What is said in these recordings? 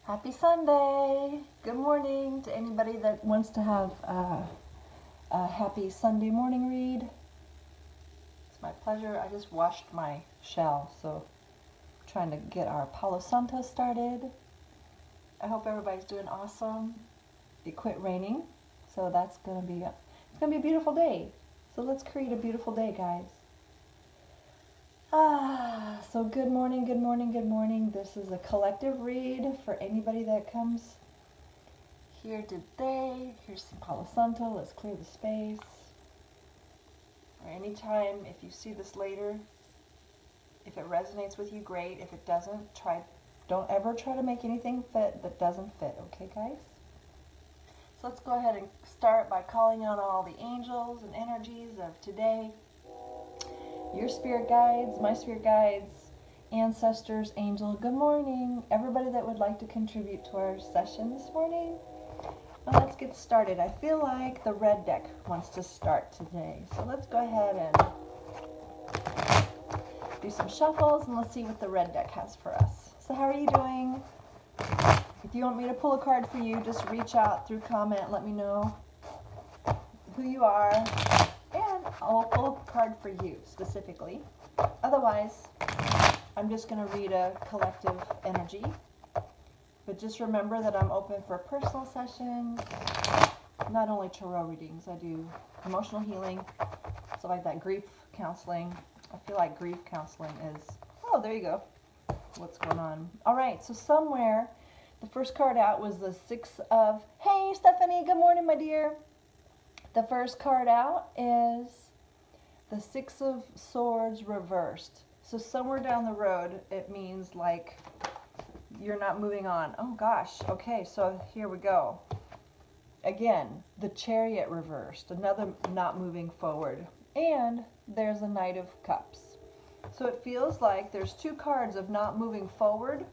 Happy Sunday! Good morning to anybody that wants to have a happy Sunday morning read. It's my pleasure. I just washed my shell, so I'm trying to get our Palo Santo started. I hope everybody's doing awesome. It quit raining, so it's gonna be a beautiful day. So let's create a beautiful day, guys. So good morning, good morning, good morning. This is a collective read for anybody that comes here today. Here's some Palo Santo. Let's clear the space. Or anytime, if you see this later, if it resonates with you, great. If it doesn't, don't ever try to make anything fit that doesn't fit, okay, guys? So let's go ahead and start by calling on all the angels and energies of today. Your spirit guides, my spirit guides, ancestors, angel, good morning. Everybody that would like to contribute to our session this morning. Now let's get started. I feel like the red deck wants to start today. So let's go ahead and do some shuffles and let's see what the red deck has for us. So how are you doing? If you want me to pull a card for you, just reach out through comment, let me know who you are. And I'll pull a card for you specifically. Otherwise, I'm just going to read a collective energy. But just remember that I'm open for personal sessions, not only tarot readings. I do emotional healing, so like that grief counseling. I feel like grief counseling is, oh, there you go. What's going on? All right, so somewhere, the first card out was the Six of, hey, Stephanie, good morning, my dear. The first card out is the Six of Swords reversed. So somewhere down the road, it means like you're not moving on. Oh gosh, okay, so here we go. Again, the Chariot reversed, another not moving forward. And there's a Knight of Cups. So it feels like there's two cards of not moving forward.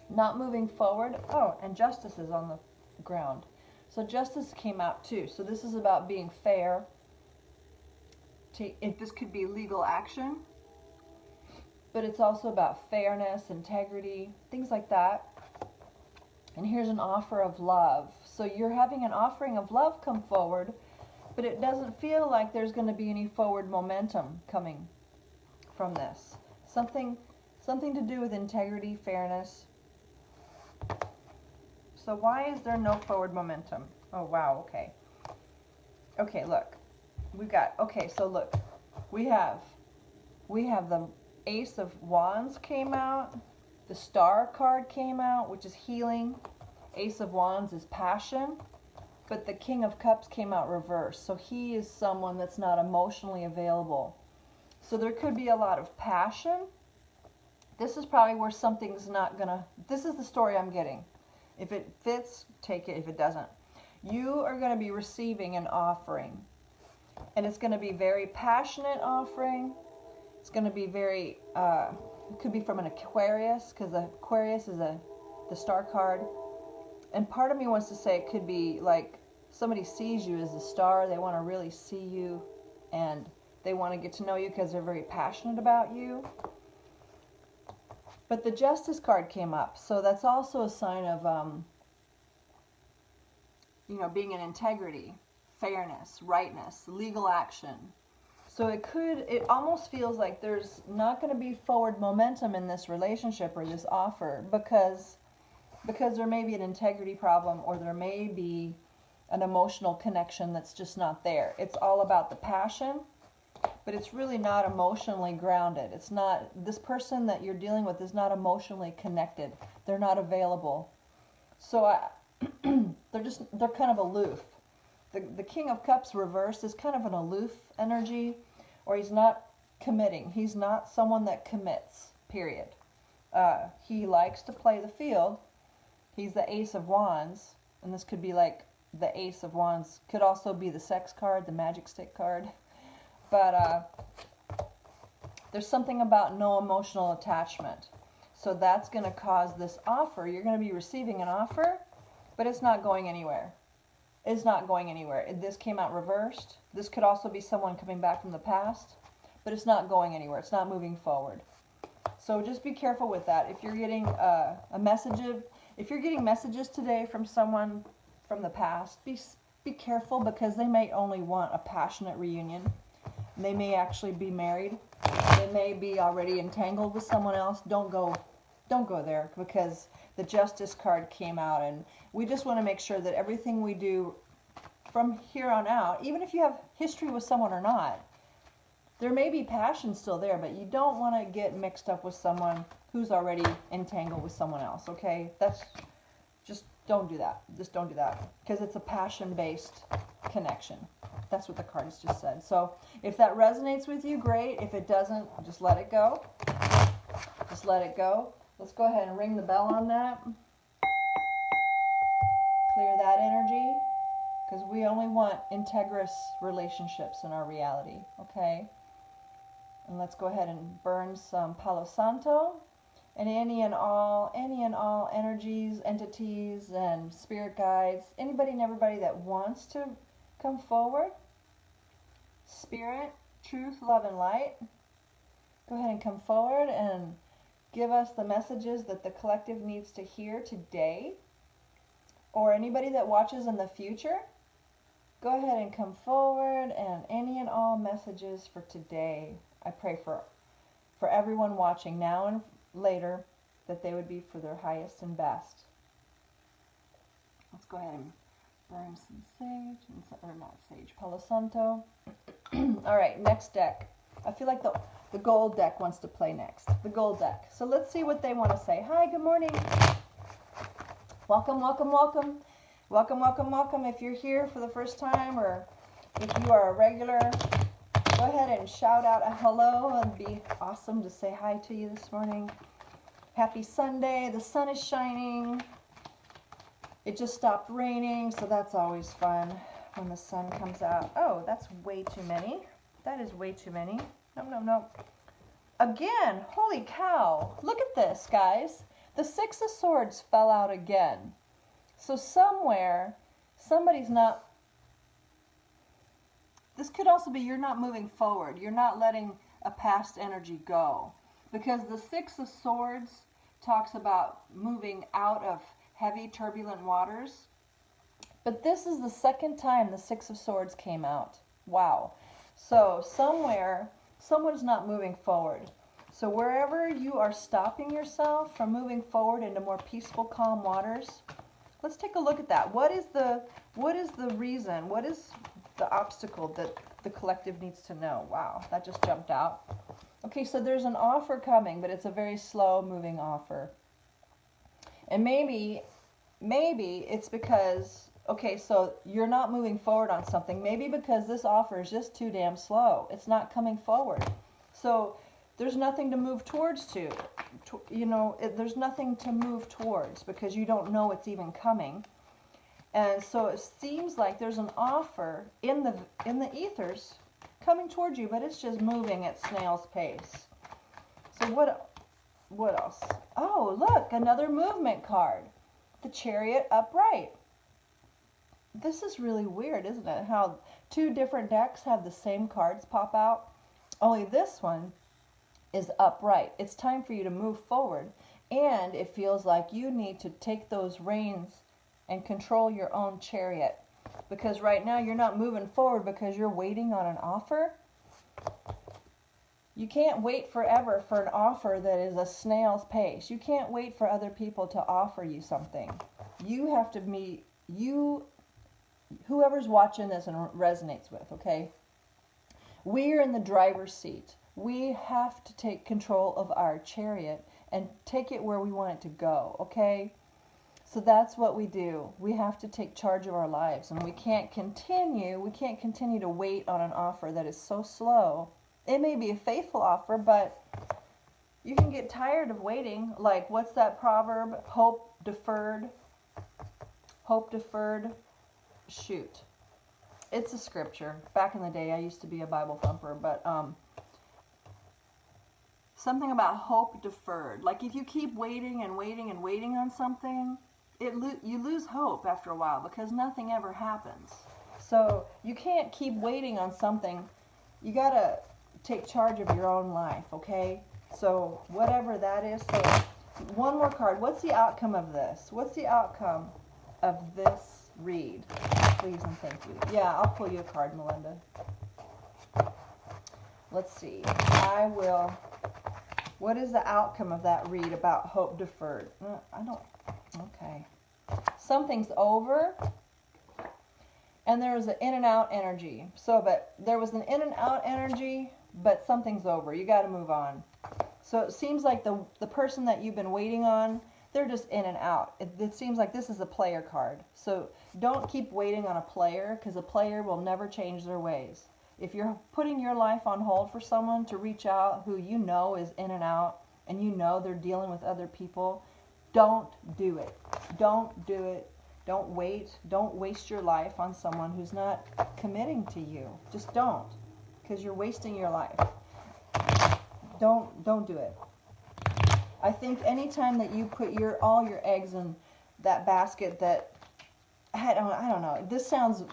Not moving forward. Oh, and Justice is on the ground. So Justice came out too. So this is about being fair. This could be legal action, but it's also about fairness, integrity, things like that. And here's an offer of love. So you're having an offering of love come forward, but it doesn't feel like there's going to be any forward momentum coming from this. Something to do with integrity, fairness. So why is there no forward momentum? Oh, wow, okay. Okay, look. So look. We have the Ace of Wands came out. The Star card came out, which is healing. Ace of Wands is passion. But the King of Cups came out reversed. So he is someone that's not emotionally available. So there could be a lot of passion. This is probably where something's not gonna, this is the story I'm getting. If it fits, take it. If it doesn't, you are going to be receiving an offering. And it's going to be very passionate offering. It's going to be very, it could be from an Aquarius, because Aquarius is the Star card. And part of me wants to say it could be like somebody sees you as a star. They want to really see you and they want to get to know you because they're very passionate about you. But the Justice card came up, so that's also a sign of, being in integrity, fairness, rightness, legal action. So it almost feels like there's not going to be forward momentum in this relationship or this offer because there may be an integrity problem or there may be an emotional connection that's just not there. It's all about the passion. But it's really not emotionally grounded. It's not, this person that you're dealing with is not emotionally connected. They're not available. So they're kind of aloof. The King of Cups reversed is kind of an aloof energy, or he's not committing. He's not someone that commits, period. He likes to play the field. He's the Ace of Wands, and this could be like the Ace of Wands. Could also be the Sex card, the Magic Stick card. But there's something about no emotional attachment. So that's going to cause this offer. You're going to be receiving an offer, but it's not going anywhere. It's not going anywhere. This came out reversed. This could also be someone coming back from the past, but it's not going anywhere. It's not moving forward. So just be careful with that. If you're getting if you're getting messages today from someone from the past, be careful, because they may only want a passionate reunion. They may actually be married. They may be already entangled with someone else. Don't go there, because the Justice card came out, and we just want to make sure that everything we do from here on out, even if you have history with someone or not, there may be passion still there, but you don't want to get mixed up with someone who's already entangled with someone else, okay? Just don't do that. Just don't do that, because it's a passion-based connection. That's what the cards just said. So if that resonates with you, great. If it doesn't, just let it go. Just let it go. Let's go ahead and ring the bell on that. Clear that energy, because we only want integrous relationships in our reality, okay? And let's go ahead and burn some Palo Santo, and any and all energies, entities, and spirit guides, anybody and everybody that wants to come forward, spirit, truth, love, and light, go ahead and come forward and give us the messages that the collective needs to hear today. Or anybody that watches in the future, go ahead and come forward, and any and all messages for today. I pray for everyone watching now and later, that they would be for their highest and best. Let's go ahead and burn some sage, or not sage, Palo Santo. All right, next deck. I feel like the gold deck wants to play next. The gold deck. So let's see what they want to say. Hi, good morning. Welcome, welcome, welcome. Welcome, welcome, welcome. If you're here for the first time, or if you are a regular, go ahead and shout out a hello. It'd be awesome to say hi to you this morning. Happy Sunday. The sun is shining. It just stopped raining, so that's always fun when the sun comes out. Oh, that's way too many. That is way too many. No, no, no. Again, holy cow. Look at this, guys. The Six of Swords fell out again. So somewhere, somebody's not... This could also be you're not moving forward. You're not letting a past energy go. Because the Six of Swords talks about moving out of heavy, turbulent waters. But this is the second time the Six of Swords came out. Wow. So somewhere, someone's not moving forward. So wherever you are stopping yourself from moving forward into more peaceful, calm waters, let's take a look at that. What is the reason? What is the obstacle that the collective needs to know? Wow, that just jumped out. Okay, so there's an offer coming, but it's a very slow moving offer. And maybe it's because, okay, so you're not moving forward on something. Maybe because this offer is just too damn slow. It's not coming forward. So there's nothing to move towards there's nothing to move towards, because you don't know it's even coming. And so it seems like there's an offer in the ethers coming towards you, but it's just moving at snail's pace. So what else? Oh, look, another movement card. The Chariot upright. This is really weird, isn't it? How two different decks have the same cards pop out. Only this one is upright. It's time for you to move forward. And it feels like you need to take those reins and control your own chariot. Because right now you're not moving forward because you're waiting on an offer. You can't wait forever for an offer that is a snail's pace. You can't wait for other people to offer you something. You have to meet whoever's watching this and resonates with, okay? We're in the driver's seat. We have to take control of our chariot and take it where we want it to go, okay? So that's what we do. We have to take charge of our lives, and we can't continue to wait on an offer that is so slow. It may be a faithful offer, but you can get tired of waiting. Like, what's that proverb? Hope deferred. Shoot. It's a scripture. Back in the day, I used to be a Bible thumper, but something about hope deferred. Like, if you keep waiting and waiting and waiting on something, you lose hope after a while, because nothing ever happens. So you can't keep waiting on something. You gotta take charge of your own life, okay? So whatever that is. So one more card. What's the outcome of this? What's the outcome of this read? Please and thank you. Yeah, I'll pull you a card, Melinda. Let's see. I will. What is the outcome of that read about hope deferred? I don't. Okay. Something's over. And there was an in and out energy. So, but there was an in and out energy, but something's over. You got to move on. So it seems like the person that you've been waiting on, they're just in and out. It seems like this is a player card. So don't keep waiting on a player, because a player will never change their ways. If you're putting your life on hold for someone to reach out who you know is in and out, and you know they're dealing with other people, don't do it. Don't do it. Don't wait. Don't waste your life on someone who's not committing to you. Just don't, because you're wasting your life. Don't do it. I think anytime that you put all your eggs in that basket, that I don't know. This sounds.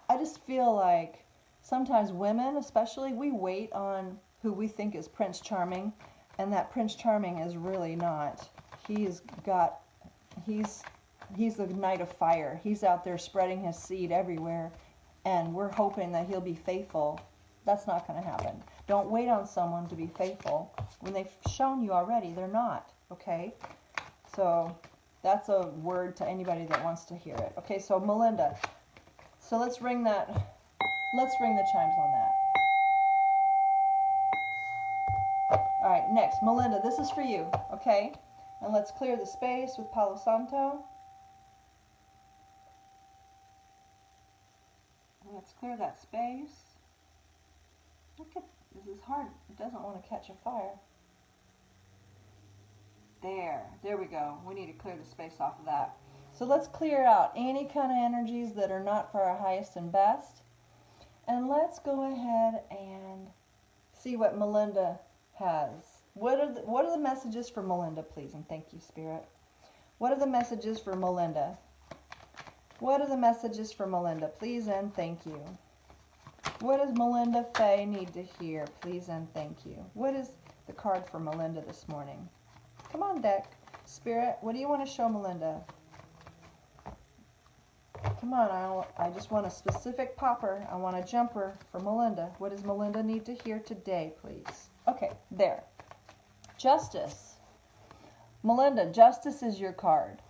I just feel like sometimes women, especially, we wait on who we think is Prince Charming, and that Prince Charming is really not. He's a knight of fire. He's out there spreading his seed everywhere, and we're hoping that he'll be faithful. That's not going to happen. Don't wait on someone to be faithful when they've shown you already they're not, okay? So that's a word to anybody that wants to hear it. Okay, so Melinda, so let's ring the chimes on that. All right, next, Melinda, this is for you, okay? And let's clear the space with Palo Santo. Let's clear that space. Look at, this is hard. It doesn't want to catch a fire. There we go. We need to clear the space off of that. So let's clear out any kind of energies that are not for our highest and best. And let's go ahead and see what Melinda has. What are the messages for Melinda, please? And thank you, Spirit. What are the messages for Melinda? What are the messages for Melinda, please and thank you? What does Melinda Faye need to hear, please and thank you? What is the card for Melinda this morning? Come on, deck. Spirit, what do you want to show Melinda? Come on, I just want a specific popper. I want a jumper for Melinda. What does Melinda need to hear today, please? Okay, there. Justice. Melinda, justice is your card.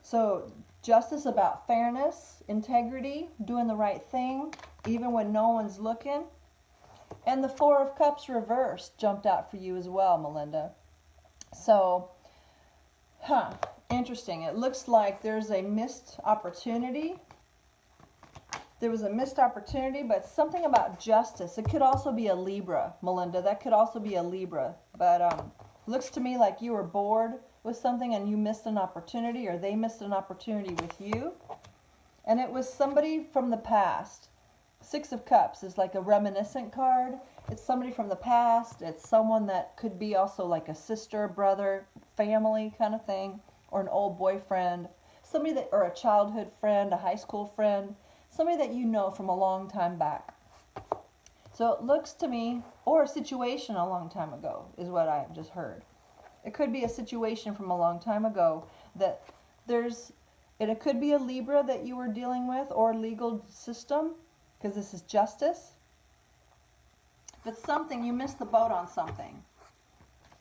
So, justice about fairness, integrity, doing the right thing, even when no one's looking. And the Four of Cups reversed jumped out for you as well, Melinda. So, interesting. It looks like there's a missed opportunity. There was a missed opportunity, but something about justice. It could also be a Libra, Melinda. That could also be a Libra. But looks to me like you were bored with something and you missed an opportunity, or they missed an opportunity with you. And it was somebody from the past. Six of Cups is like a reminiscent card. It's somebody from the past. It's someone that could be also like a sister, brother, family kind of thing, or an old boyfriend, somebody that, or a childhood friend, a high school friend, somebody that you know from a long time back. So it looks to me, or a situation a long time ago is what I just heard. It could be a situation from a long time ago that it could be a Libra that you were dealing with, or legal system, because this is justice. But something, you missed the boat on something.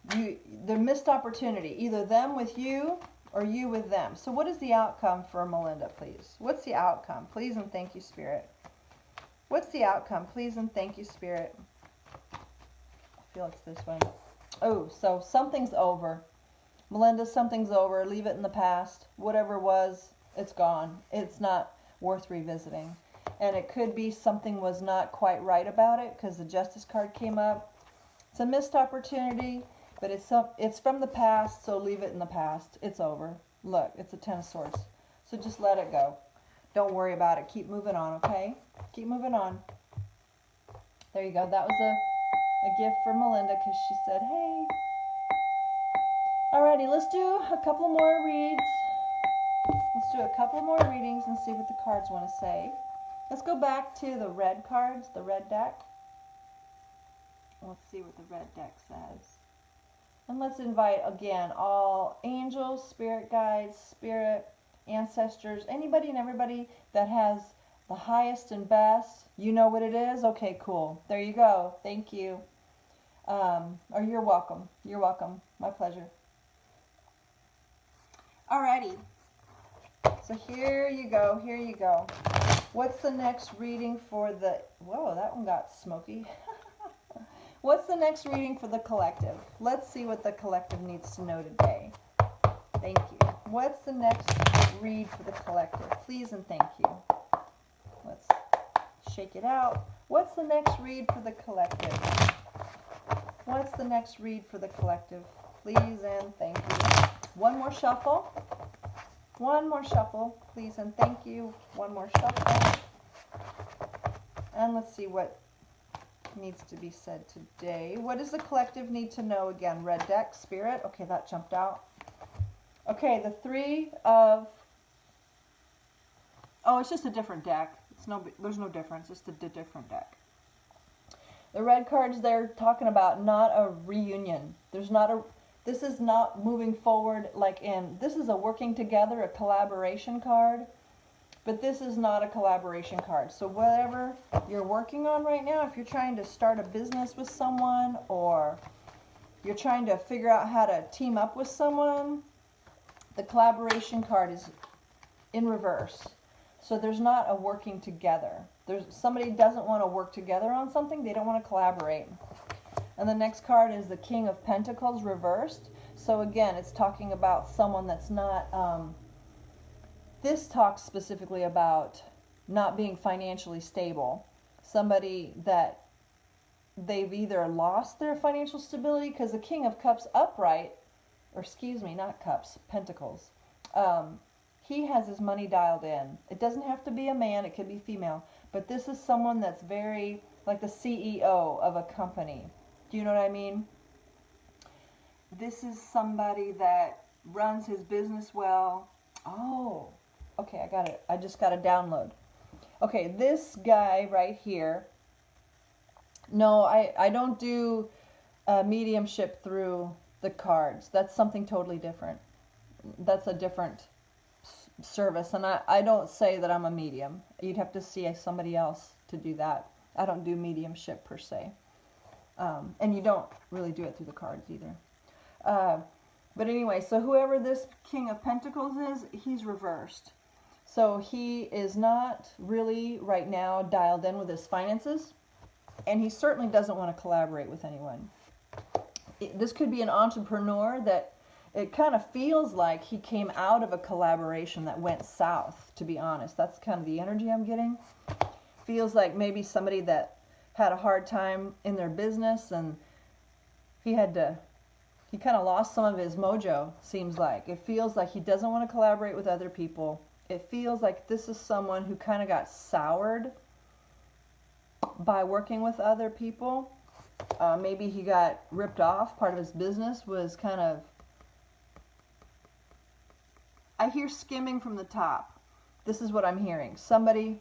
The missed opportunity, either them with you or you with them. So what is the outcome for Melinda, please? What's the outcome? Please and thank you, Spirit. What's the outcome? Please and thank you, Spirit. I feel it's this one. Oh, so something's over. Melinda, something's over. Leave it in the past. Whatever was, it's gone. It's not worth revisiting. And it could be something was not quite right about it, because the Justice card came up. It's a missed opportunity, but it's from the past, so leave it in the past. It's over. Look, it's a Ten of Swords. So just let it go. Don't worry about it. Keep moving on, okay? Keep moving on. There you go. That was a gift for Melinda, because she said, hey. Alrighty, let's do a couple more reads. Let's do a couple more readings and see what the cards want to say. Let's go back to the red cards, the red deck. Let's see what the red deck says. And let's invite again all angels, spirit guides, spirit ancestors, anybody and everybody that has the highest and best. You know what it is? Okay, cool. There you go. Thank you. Or you're welcome. You're welcome. My pleasure. Alrighty. So here you go. Here you go. What's the next reading for the... Whoa, that one got smoky. What's the next reading for the collective? Let's see what the collective needs to know today. Thank you. What's the next read for the collective? Please and thank you. Let's shake it out. What's the next read for the collective? What's the next read for the collective? Please and thank you. One more shuffle. One more shuffle. Please and thank you. One more shuffle. And let's see what needs to be said today. What does the collective need to know again? Red deck, spirit. Okay, that jumped out. Okay, the three of... Oh, it's just a different deck. There's no difference. It's just a different deck. The red cards, they're talking about not a reunion. This is not moving forward this is a working together, a collaboration card. But this is not a collaboration card. So whatever you're working on right now, if you're trying to start a business with someone or you're trying to figure out how to team up with someone, the collaboration card is in reverse. So there's not a working together. Somebody doesn't want to work together on something. They don't want to collaborate. And the next card is the King of Pentacles reversed. So again, it's talking about someone that's not... This talks specifically about not being financially stable. Somebody that they've either lost their financial stability, because the King of Cups upright, or excuse me, not Cups, Pentacles, he has his money dialed in. It doesn't have to be a man, it could be female. But this is someone that's very, like the CEO of a company. Do you know what I mean? This is somebody that runs his business well. Oh, okay, I got it. I just got a download. Okay, this guy right here. No, I don't do mediumship through the cards. That's something totally different. That's a different service, and I don't say that I'm a medium. You'd have to see somebody else to do that. I don't do mediumship per se. And you don't really do it through the cards either. But anyway, so whoever this King of Pentacles is, he's reversed. So he is not really right now dialed in with his finances, and he certainly doesn't want to collaborate with anyone. This could be an entrepreneur that it kind of feels like he came out of a collaboration that went south, to be honest. That's kind of the energy I'm getting. Feels like maybe somebody that had a hard time in their business and he kind of lost some of his mojo, seems like. It feels like he doesn't want to collaborate with other people. It feels like this is someone who kind of got soured by working with other people. Maybe he got ripped off. Part of his business was kind of... I hear skimming from the top. This is what I'm hearing. Somebody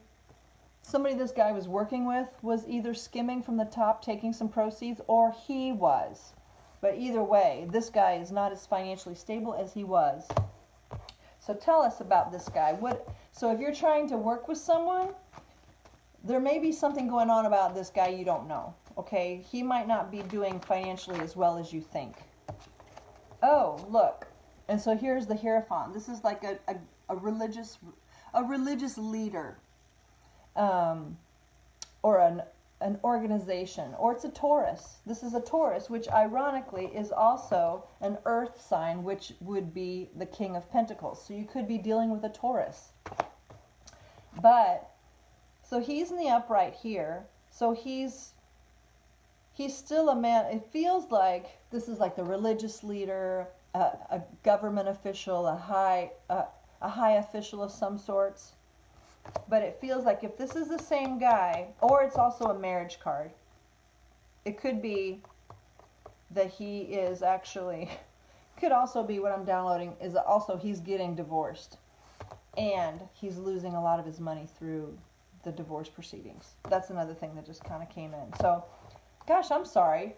this guy was working with was either skimming from the top, taking some proceeds, or he was. But either way, this guy is not as financially stable as he was. So tell us about this guy. So if you're trying to work with someone, there may be something going on about this guy you don't know. Okay? He might not be doing financially as well as you think. Oh, look. And so here's the Hierophant. This is like a religious leader, or an organization, or it's a Taurus. This is a Taurus, which ironically is also an earth sign, which would be the King of Pentacles. So you could be dealing with a Taurus. But so he's in the upright here. So he's still a man. It feels like this is like the religious leader, a government official, a high official of some sorts. But it feels like if this is the same guy, or it's also a marriage card, it could be that he is actually, could also be what I'm downloading, is also he's getting divorced. And he's losing a lot of his money through the divorce proceedings. That's another thing that just kind of came in. So Gosh, I'm sorry.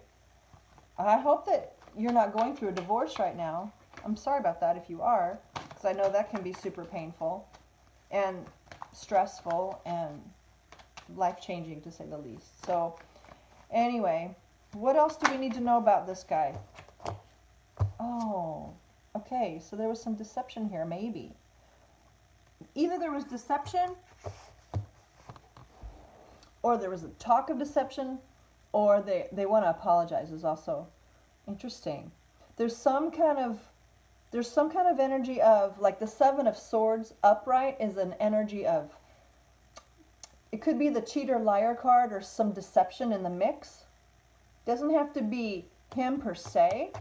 I hope that you're not going through a divorce right now. I'm sorry about that if you are, because I know that can be super painful and stressful and life-changing, to say the least. So anyway, what else do we need to know about this guy? Oh, okay, so there was some deception here, maybe. Either there was deception, or there was a talk of deception, or they want to apologize is also interesting. There's some kind of energy of, like, the Seven of Swords upright is an energy of, it could be the cheater liar card or some deception in the mix. Doesn't have to be him per se,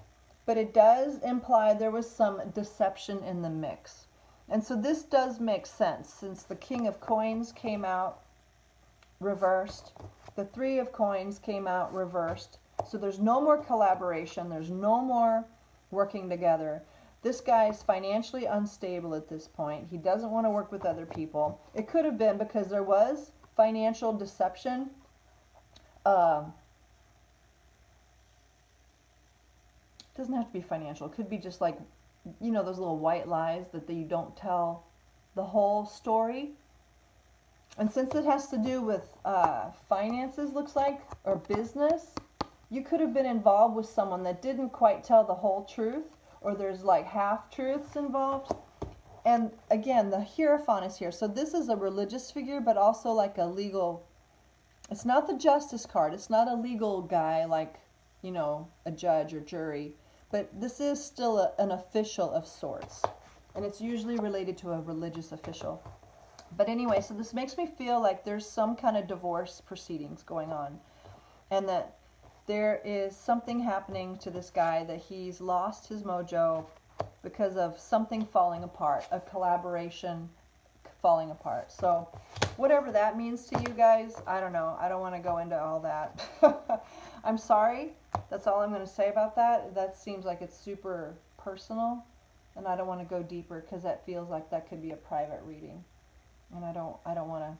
but it does imply there was some deception in the mix. And so this does make sense, since the King of Coins came out reversed, the Three of Coins came out reversed. So there's no more collaboration, there's no more working together. This guy is financially unstable at this point. He doesn't want to work with other people. It could have been because there was financial deception. It doesn't have to be financial. It could be just like, you know, those little white lies that you don't tell the whole story. And since it has to do with finances, looks like, or business, you could have been involved with someone that didn't quite tell the whole truth, or there's like half-truths involved. And again, the Hierophant is here. So this is a religious figure, but also like a legal, it's not the Justice card. It's not a legal guy like, you know, a judge or jury. But this is still an official of sorts. And it's usually related to a religious official. But anyway, so this makes me feel like there's some kind of divorce proceedings going on. And that there is something happening to this guy, that he's lost his mojo because of something falling apart, a collaboration falling apart. So whatever that means to you guys, I don't know. I don't want to go into all that. I'm sorry. That's all I'm going to say about that. That seems like it's super personal, and I don't want to go deeper because that feels like that could be a private reading. And I don't want to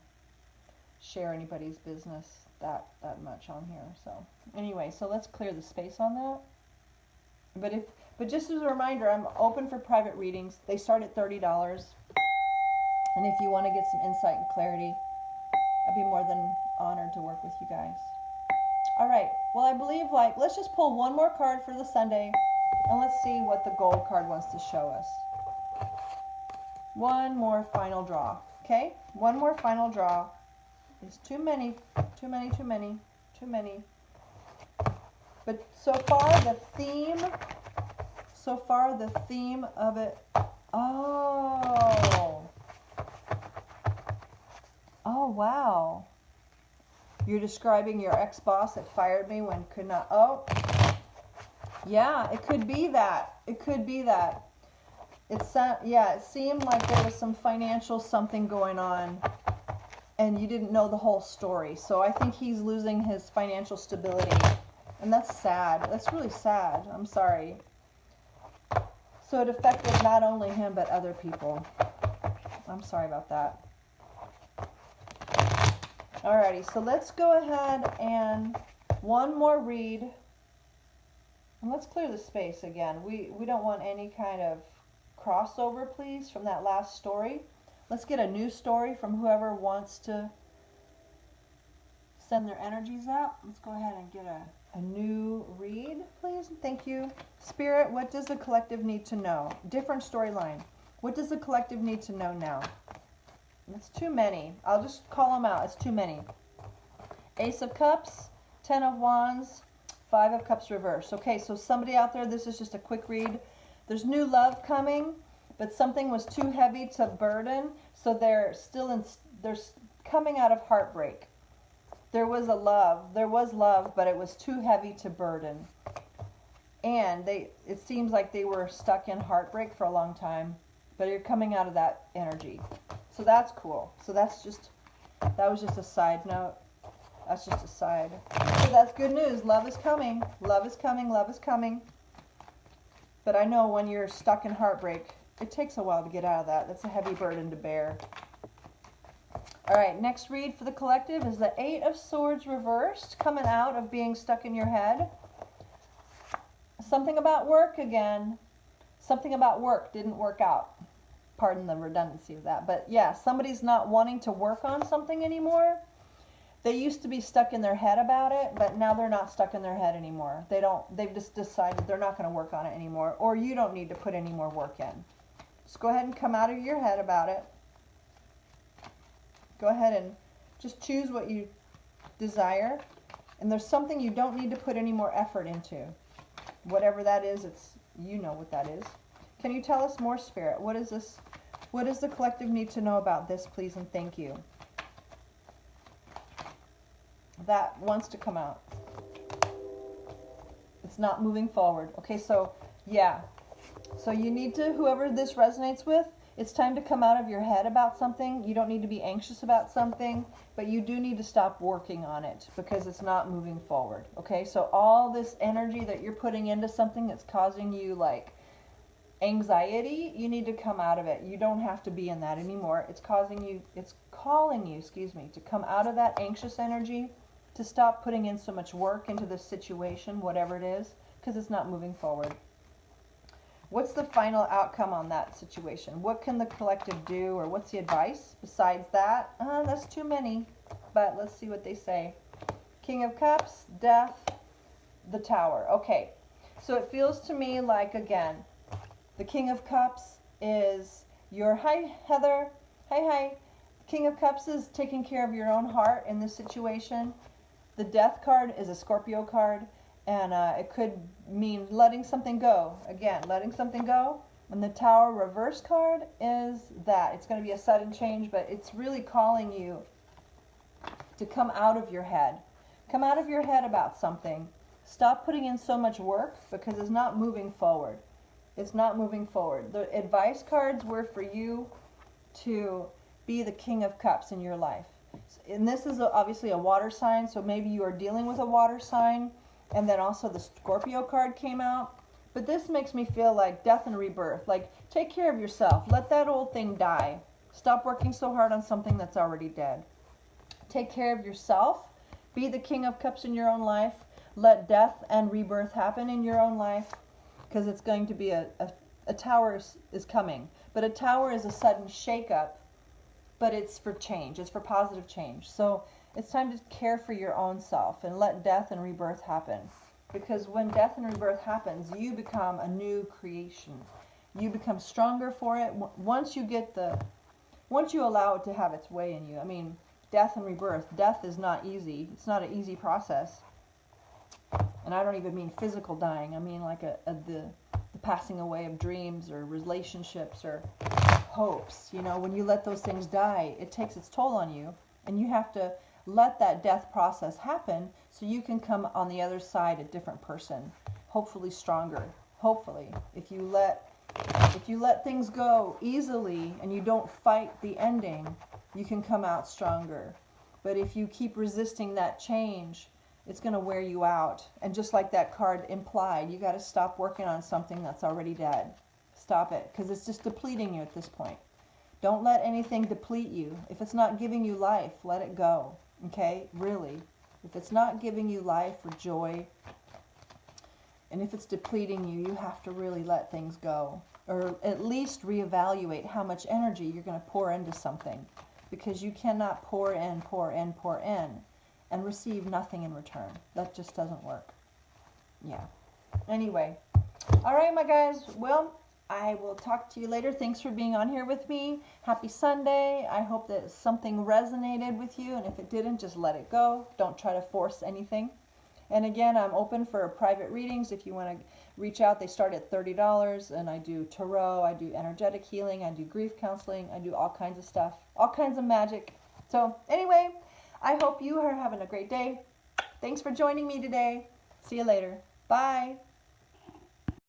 share anybody's business that much on here. So anyway, so let's clear the space on that. But just as a reminder, I'm open for private readings. They start at $30. And if you want to get some insight and clarity, I'd be more than honored to work with you guys. All right. Well, I believe, like, let's just pull one more card for the Sunday, and let's see what the gold card wants to show us. One more final draw. Okay? One more final draw. It's too many. But so far the theme of it, oh wow. You're describing your ex-boss that fired me when could not, oh, yeah, it could be that. It could be that. It seemed like there was some financial something going on, and you didn't know the whole story. So I think he's losing his financial stability, and that's sad. That's really sad. I'm sorry. So it affected not only him, but other people. I'm sorry about that. Alrighty, so let's go ahead and one more read. And let's clear the space again. We don't want any kind of crossover, please, from that last story. Let's get a new story from whoever wants to send their energies out. Let's go ahead and get a new read, please. Thank you. Spirit, what does the collective need to know? Different storyline. What does the collective need to know now? It's too many. I'll just call them out. It's too many. Ace of Cups, 10 of Wands, 5 of Cups reversed. Okay, so somebody out there, this is just a quick read. There's new love coming, but something was too heavy to burden, so they're coming out of heartbreak. There was love, but it was too heavy to burden. And it seems like they were stuck in heartbreak for a long time, but you're coming out of that energy. So that's cool. So that was just a side note. That's just a side. So that's good news. Love is coming. Love is coming. Love is coming. But I know when you're stuck in heartbreak, it takes a while to get out of that. That's a heavy burden to bear. All right, next read for the collective is the Eight of Swords reversed, coming out of being stuck in your head. Something about work again. Something about work didn't work out. Pardon the redundancy of that. But yeah, somebody's not wanting to work on something anymore. They used to be stuck in their head about it, but now they're not stuck in their head anymore. They've just decided they're not going to work on it anymore, or you don't need to put any more work in. Just go ahead and come out of your head about it. Go ahead and just choose what you desire. And there's something you don't need to put any more effort into. Whatever that is, you know what that is. Can you tell us more, Spirit? What is this? What does the collective need to know about this, please, and thank you? That wants to come out. It's not moving forward. Okay, so yeah. So you need to, whoever this resonates with, it's time to come out of your head about something. You don't need to be anxious about something, but you do need to stop working on it because it's not moving forward. Okay, so all this energy that you're putting into something that's causing you like anxiety, you need to come out of it. You don't have to be in that anymore. It's calling you, to come out of that anxious energy, to stop putting in so much work into this situation, whatever it is, because it's not moving forward. What's the final outcome on that situation? What can the collective do, or what's the advice besides that? That's too many, but let's see what they say. King of Cups, Death, the Tower. Okay, so it feels to me like, again, the King of Cups is your, hi Heather, hi. King of Cups is taking care of your own heart in this situation. The Death card is a Scorpio card, and it could mean letting something go. Again, letting something go. And the Tower reverse card is that. It's going to be a sudden change, but it's really calling you to come out of your head. Come out of your head about something. Stop putting in so much work because it's not moving forward. It's not moving forward. The advice cards were for you to be the King of Cups in your life. And this is obviously a water sign, so maybe you are dealing with a water sign. And then also the Scorpio card came out. But this makes me feel like death and rebirth. Like, take care of yourself. Let that old thing die. Stop working so hard on something that's already dead. Take care of yourself. Be the King of Cups in your own life. Let death and rebirth happen in your own life. Because it's going to be a tower is coming. But a tower is a sudden shakeup. But it's for change. It's for positive change. So it's time to care for your own self and let death and rebirth happen. Because when death and rebirth happens, you become a new creation. You become stronger for it. Once you allow it to have its way in you. I mean, death and rebirth. Death is not easy. It's not an easy process. And I don't even mean physical dying. I mean like the passing away of dreams or relationships or hopes. You know, when you let those things die, it takes its toll on you. And you have to let that death process happen so you can come on the other side a different person, hopefully stronger. Hopefully, if you let things go easily and you don't fight the ending, you can come out stronger. But if you keep resisting that change, it's going to wear you out. And just like that card implied, you got to stop working on something that's already dead. Stop it, because it's just depleting you at this point. Don't let anything deplete you. If it's not giving you life, let it go. Okay? Really. If it's not giving you life or joy, and if it's depleting you, you have to really let things go. Or at least reevaluate how much energy you're going to pour into something. Because you cannot pour in, and receive nothing in return. That just doesn't work. Yeah. Anyway. All right, my guys. Well, I will talk to you later. Thanks for being on here with me. Happy Sunday. I hope that something resonated with you, and if it didn't, just let it go. Don't try to force anything. And again, I'm open for private readings. If you want to reach out, they start at $30, and I do tarot, I do energetic healing, I do grief counseling, I do all kinds of stuff, all kinds of magic. So anyway, I hope you are having a great day. Thanks for joining me today. See you later. Bye.